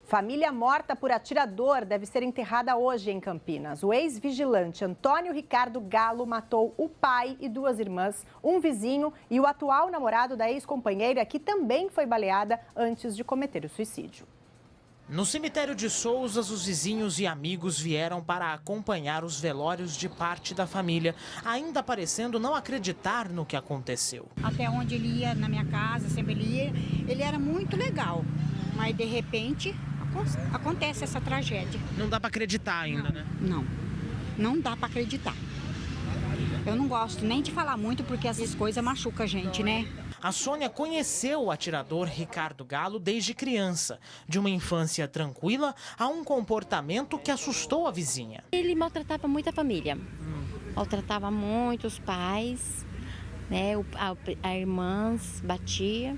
Família morta por atirador deve ser enterrada hoje em Campinas. O ex-vigilante Antônio Ricardo Galo matou o pai e duas irmãs, um vizinho e o atual namorado da ex-companheira, que também foi baleada antes de cometer o suicídio. No cemitério de Souzas, os vizinhos e amigos vieram para acompanhar os velórios de parte da família, ainda parecendo não acreditar no que aconteceu. Até onde ele ia, na minha casa, sempre ele ia, ele era muito legal, mas de repente acontece essa tragédia. Não dá para acreditar ainda, né? Não dá para acreditar. Eu não gosto nem de falar muito porque essas coisas machucam a gente, né? A Sônia conheceu o atirador Ricardo Galo desde criança. De uma infância tranquila a um comportamento que assustou a vizinha. Ele maltratava muito a família. Maltratava muito os pais, né? A irmãs batia.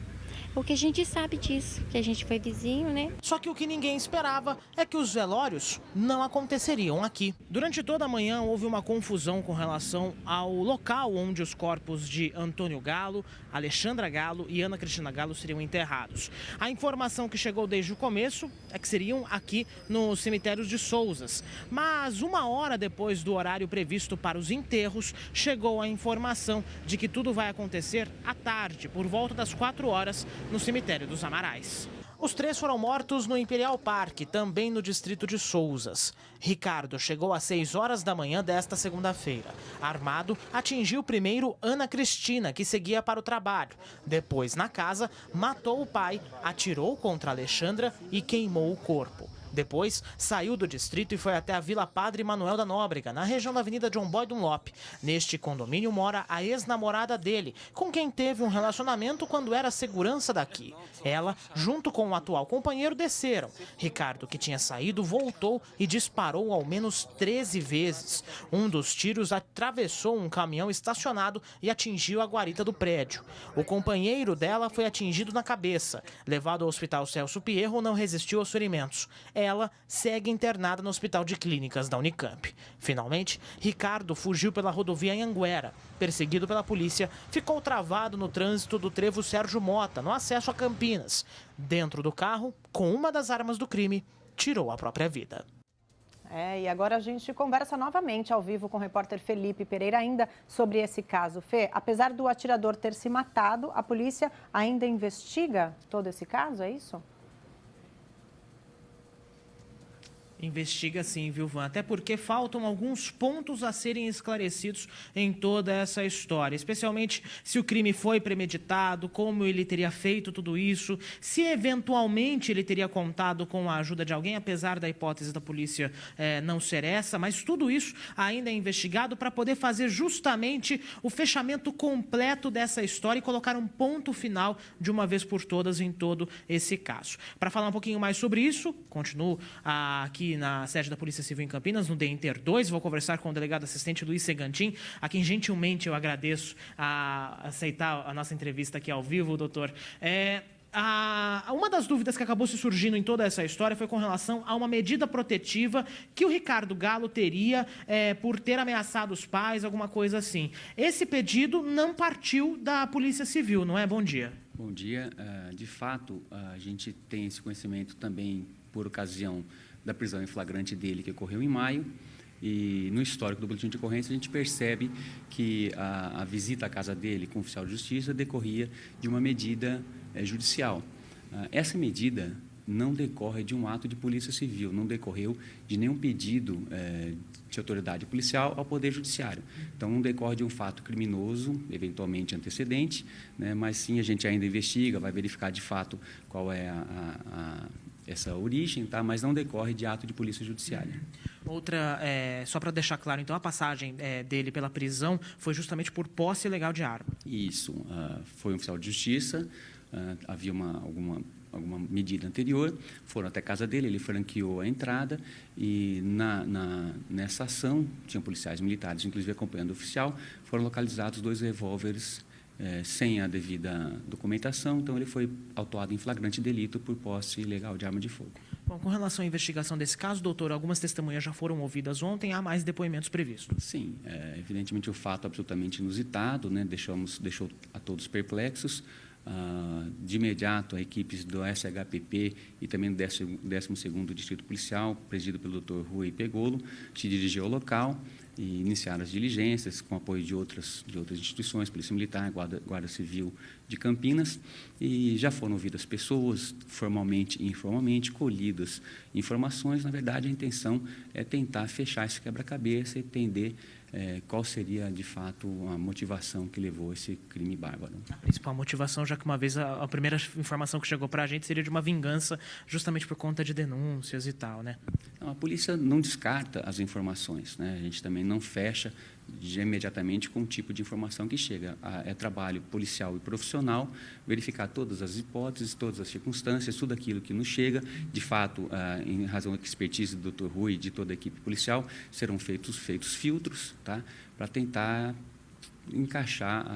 O que a gente sabe disso, que a gente foi vizinho, né? Só que o que ninguém esperava é que os velórios não aconteceriam aqui. Durante toda a manhã houve uma confusão com relação ao local onde os corpos de Antônio Galo, Alexandra Galo e Ana Cristina Galo seriam enterrados. A informação que chegou desde o começo é que seriam aqui no cemitério de Souzas. Mas uma hora depois do horário previsto para os enterros, chegou a informação de que tudo vai acontecer à tarde, por volta das 4 horas, no cemitério dos Amarais. Os três foram mortos no Imperial Parque, também no distrito de Souzas. Ricardo chegou às 6 horas da manhã desta segunda-feira. Armado, atingiu primeiro Ana Cristina, que seguia para o trabalho. Depois, na casa, matou o pai, atirou contra Alexandra e queimou o corpo. Depois, saiu do distrito e foi até a Vila Padre Manuel da Nóbrega, na região da Avenida John Boy Dunlop. Neste condomínio mora a ex-namorada dele, com quem teve um relacionamento quando era segurança daqui. Ela, junto com o atual companheiro, desceram. Ricardo, que tinha saído, voltou e disparou ao menos 13 vezes. Um dos tiros atravessou um caminhão estacionado e atingiu a guarita do prédio. O companheiro dela foi atingido na cabeça. Levado ao Hospital Celso Pierro, não resistiu aos ferimentos. Ela segue internada no Hospital de Clínicas da Unicamp. Finalmente, Ricardo fugiu pela rodovia Anhanguera. Perseguido pela polícia, ficou travado no trânsito do trevo Sérgio Mota, no acesso a Campinas. Dentro do carro, com uma das armas do crime, tirou a própria vida. E agora a gente conversa novamente ao vivo com o repórter Felipe Pereira ainda sobre esse caso. Fê, apesar do atirador ter se matado, a polícia ainda investiga todo esse caso, é isso? Investiga sim, viu, Van? Até porque faltam alguns pontos a serem esclarecidos em toda essa história. Especialmente se o crime foi premeditado, como ele teria feito tudo isso, se eventualmente ele teria contado com a ajuda de alguém, apesar da hipótese da polícia não ser essa. Mas tudo isso ainda é investigado para poder fazer justamente o fechamento completo dessa história e colocar um ponto final de uma vez por todas em todo esse caso. Para falar um pouquinho mais sobre isso, continuo aqui na sede da Polícia Civil em Campinas, no DEINTER 2. Vou conversar com o delegado assistente Luiz Segantin, a quem gentilmente eu agradeço a aceitar a nossa entrevista aqui ao vivo, doutor. Uma das dúvidas que acabou se surgindo em toda essa história foi com relação a uma medida protetiva que o Ricardo Galo teria por ter ameaçado os pais, alguma coisa assim. Esse pedido não partiu da Polícia Civil, não é? Bom dia. Bom dia. De fato, a gente tem esse conhecimento também por ocasião da prisão em flagrante dele, que ocorreu em maio. E no histórico do boletim de ocorrência, a gente percebe que a visita à casa dele com o oficial de justiça decorria de uma medida judicial. Essa medida não decorre de um ato de polícia civil, não decorreu de nenhum pedido de autoridade policial ao Poder Judiciário. Então, não decorre de um fato criminoso, eventualmente antecedente, né, mas sim a gente ainda investiga, vai verificar de fato qual é essa origem, tá? Mas não decorre de ato de polícia judiciária. Outra, só para deixar claro, então, a passagem dele pela prisão foi justamente por posse ilegal de arma. Isso, foi um oficial de justiça, havia alguma medida anterior, foram até a casa dele, ele franqueou a entrada e nessa ação, tinham policiais militares, inclusive acompanhando o oficial, foram localizados 2 revólveres sem a devida documentação, então ele foi autuado em flagrante delito por posse ilegal de arma de fogo. Bom, com relação à investigação desse caso, doutor, algumas testemunhas já foram ouvidas ontem, há mais depoimentos previstos? Sim, evidentemente o fato absolutamente inusitado, né, deixou a todos perplexos. de imediato a equipes do SHPP e também do 12º Distrito Policial, presidido pelo Dr. Rui Pegolo, se dirigiu ao local e iniciaram as diligências com apoio de outras instituições, Polícia Militar, Guarda Civil de Campinas, e já foram ouvidas pessoas, formalmente e informalmente, colhidas informações. Na verdade, a intenção é tentar fechar esse quebra-cabeça e entender qual seria, de fato, a motivação que levou a esse crime bárbaro. A principal motivação, já que uma vez a primeira informação que chegou para a gente seria de uma vingança, justamente por conta de denúncias e tal, né? Não, a polícia não descarta as informações, né? A gente também não fecha imediatamente com o tipo de informação que chega. É trabalho policial e profissional verificar todas as hipóteses, todas as circunstâncias, tudo aquilo que nos chega. De fato, em razão da expertise do Dr. Rui e de toda a equipe policial, serão feitos filtros, tá? Para tentar encaixar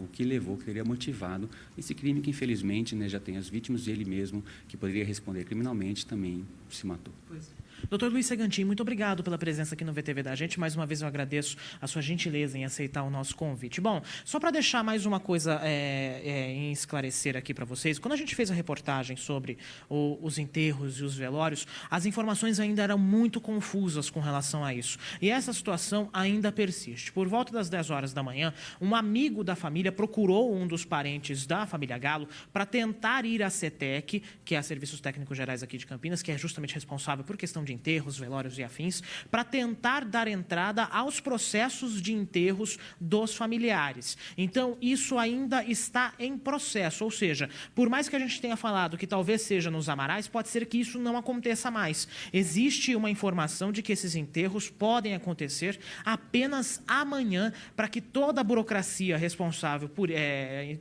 o que levou, que teria motivado esse crime que, infelizmente, né, já tem as vítimas e ele mesmo, que poderia responder criminalmente, também se matou. Pois é. Doutor Luiz Segantin, muito obrigado pela presença aqui no VTV da gente. Mais uma vez eu agradeço a sua gentileza em aceitar o nosso convite. Bom, só para deixar mais uma coisa em esclarecer aqui para vocês, quando a gente fez a reportagem sobre os enterros e os velórios, as informações ainda eram muito confusas com relação a isso. E essa situação ainda persiste. Por volta das 10 horas da manhã, um amigo da família procurou um dos parentes da família Galo para tentar ir à CETEC, que é a Serviços Técnicos Gerais aqui de Campinas, que é justamente responsável por questão de enterros, velórios e afins, para tentar dar entrada aos processos de enterros dos familiares. Então, isso ainda está em processo, ou seja, por mais que a gente tenha falado que talvez seja nos Amarais, pode ser que isso não aconteça mais. Existe uma informação de que esses enterros podem acontecer apenas amanhã, para que toda a burocracia responsável por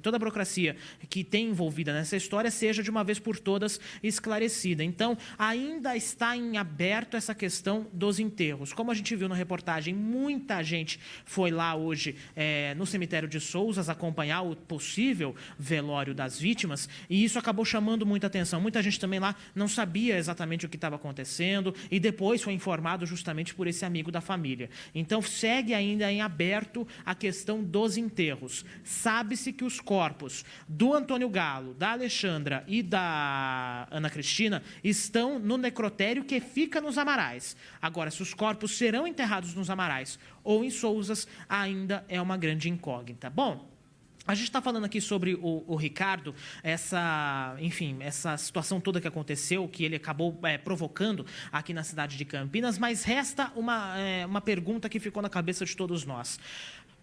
toda a burocracia que tem envolvida nessa história seja de uma vez por todas esclarecida. Então, ainda está em aberto essa questão dos enterros. Como a gente viu na reportagem, muita gente foi lá hoje no cemitério de Sousas acompanhar o possível velório das vítimas, e isso acabou chamando muita atenção. Muita gente também lá não sabia exatamente o que estava acontecendo e depois foi informado justamente por esse amigo da família. Então, segue ainda em aberto a questão dos enterros. Sabe-se que os corpos do Antônio Galo, da Alexandra e da Ana Cristina estão no necrotério que fica nos Amarais. Agora, se os corpos serão enterrados nos Amarais ou em Sousas, ainda é uma grande incógnita. Bom, a gente está falando aqui sobre o Ricardo, essa situação toda que aconteceu, que ele acabou provocando aqui na cidade de Campinas, mas resta uma pergunta que ficou na cabeça de todos nós.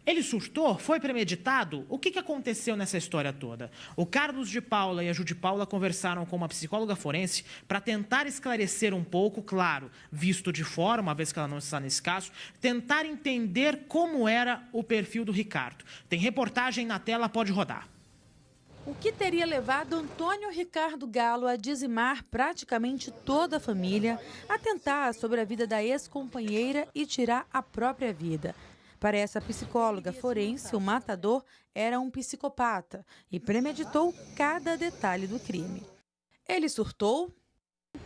Ele surtou? Foi premeditado? O que aconteceu nessa história toda? O Carlos de Paula e a Ju de Paula conversaram com uma psicóloga forense para tentar esclarecer um pouco, claro, visto de fora, uma vez que ela não está nesse caso, tentar entender como era o perfil do Ricardo. Tem reportagem na tela, pode rodar. O que teria levado Antônio Ricardo Galo a dizimar praticamente toda a família, atentar sobre a vida da ex-companheira e tirar a própria vida? Para essa psicóloga forense, o matador era um psicopata e premeditou cada detalhe do crime. Ele surtou?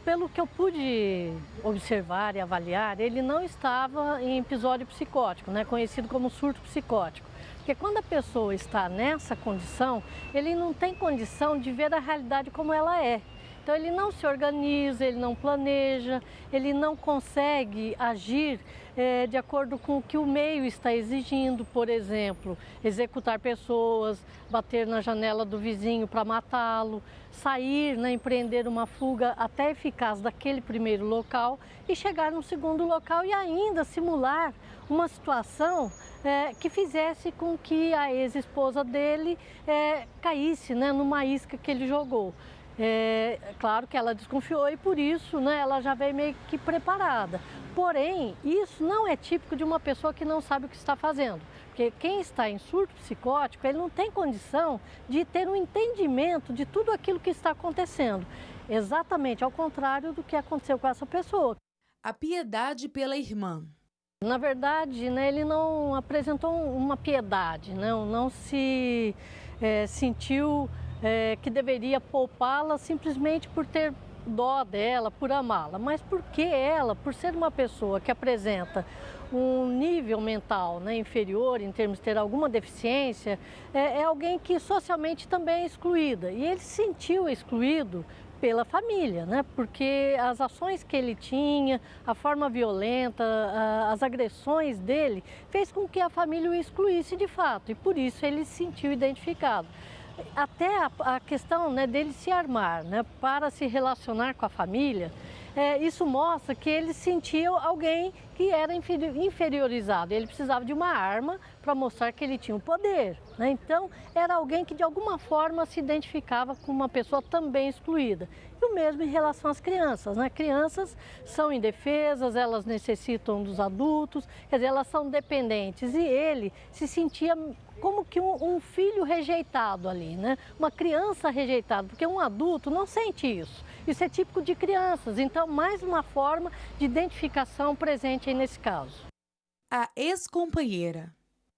Pelo que eu pude observar e avaliar, ele não estava em episódio psicótico, né, conhecido como surto psicótico. Porque quando a pessoa está nessa condição, ele não tem condição de ver a realidade como ela é. Então ele não se organiza, ele não planeja, ele não consegue agir de acordo com o que o meio está exigindo, por exemplo, executar pessoas, bater na janela do vizinho para matá-lo, sair, né, empreender uma fuga até eficaz daquele primeiro local e chegar no segundo local e ainda simular uma situação que fizesse com que a ex-esposa dele caísse, né, numa isca que ele jogou. Claro que ela desconfiou e por isso, né, ela já veio meio que preparada. Porém, isso não é típico de uma pessoa que não sabe o que está fazendo. Porque quem está em surto psicótico, ele não tem condição de ter um entendimento de tudo aquilo que está acontecendo. Exatamente ao contrário do que aconteceu com essa pessoa. A piedade pela irmã. Na verdade, né, ele não apresentou uma piedade, não se sentiu que deveria poupá-la simplesmente por ter dó dela, por amá-la, mas porque ela, por ser uma pessoa que apresenta um nível mental, né, inferior em termos de ter alguma deficiência, é alguém que socialmente também é excluída. E ele se sentiu excluído pela família, né? Porque as ações que ele tinha, a forma violenta, as agressões dele, fez com que a família o excluísse de fato, e por isso ele se sentiu identificado. Até a questão, né, dele se armar, né, para se relacionar com a família, isso mostra que ele sentia alguém que era inferiorizado. Ele precisava de uma arma para mostrar que ele tinha o poder, né? Então, era alguém que de alguma forma se identificava com uma pessoa também excluída. E o mesmo em relação às crianças, né? Crianças são indefesas, elas necessitam dos adultos, quer dizer, elas são dependentes. E ele se sentia como que um filho rejeitado ali, né? Uma criança rejeitada, porque um adulto não sente isso. Isso é típico de crianças, então mais uma forma de identificação presente aí nesse caso. A ex-companheira.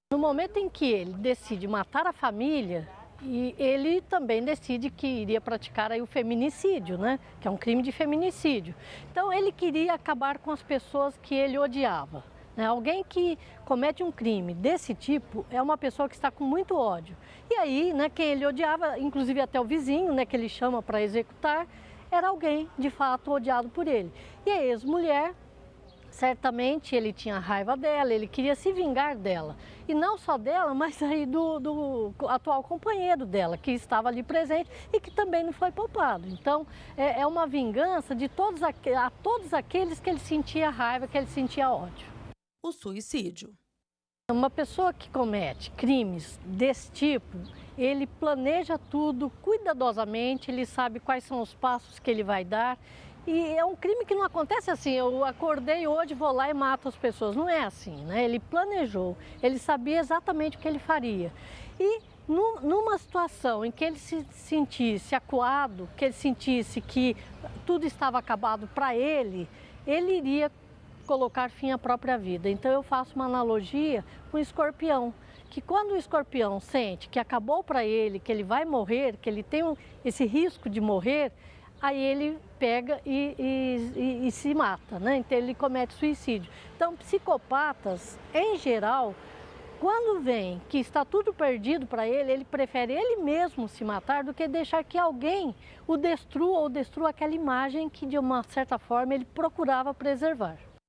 No momento em que ele decide matar a família, e ele também decide que iria praticar aí o feminicídio, né? Que é um crime de feminicídio. Então ele queria acabar com as pessoas que ele odiava. Alguém que comete um crime desse tipo é uma pessoa que está com muito ódio. E aí, né, quem ele odiava, inclusive até o vizinho, né, que ele chama para executar, era alguém de fato odiado por ele. E a ex-mulher, certamente ele tinha raiva dela, ele queria se vingar dela. E não só dela, mas aí do atual companheiro dela, que estava ali presente e que também não foi poupado. Então, é uma vingança de todos aqueles que ele sentia raiva, que ele sentia ódio. O suicídio. Uma pessoa que comete crimes desse tipo, ele planeja tudo cuidadosamente, ele sabe quais são os passos que ele vai dar. E é um crime que não acontece assim, eu acordei hoje, vou lá e mato as pessoas. Não é assim, né? Ele planejou, ele sabia exatamente o que ele faria. E numa situação em que ele se sentisse acuado, que ele sentisse que tudo estava acabado para ele iria colocar fim à própria vida. Então eu faço uma analogia com o escorpião, que quando o escorpião sente que acabou para ele, que ele vai morrer, que ele tem esse risco de morrer, aí ele pega e se mata, né? Então ele comete suicídio. Então psicopatas, em geral, quando vem que está tudo perdido para ele prefere ele mesmo se matar do que deixar que alguém o destrua ou destrua aquela imagem que de uma certa forma ele procurava preservar.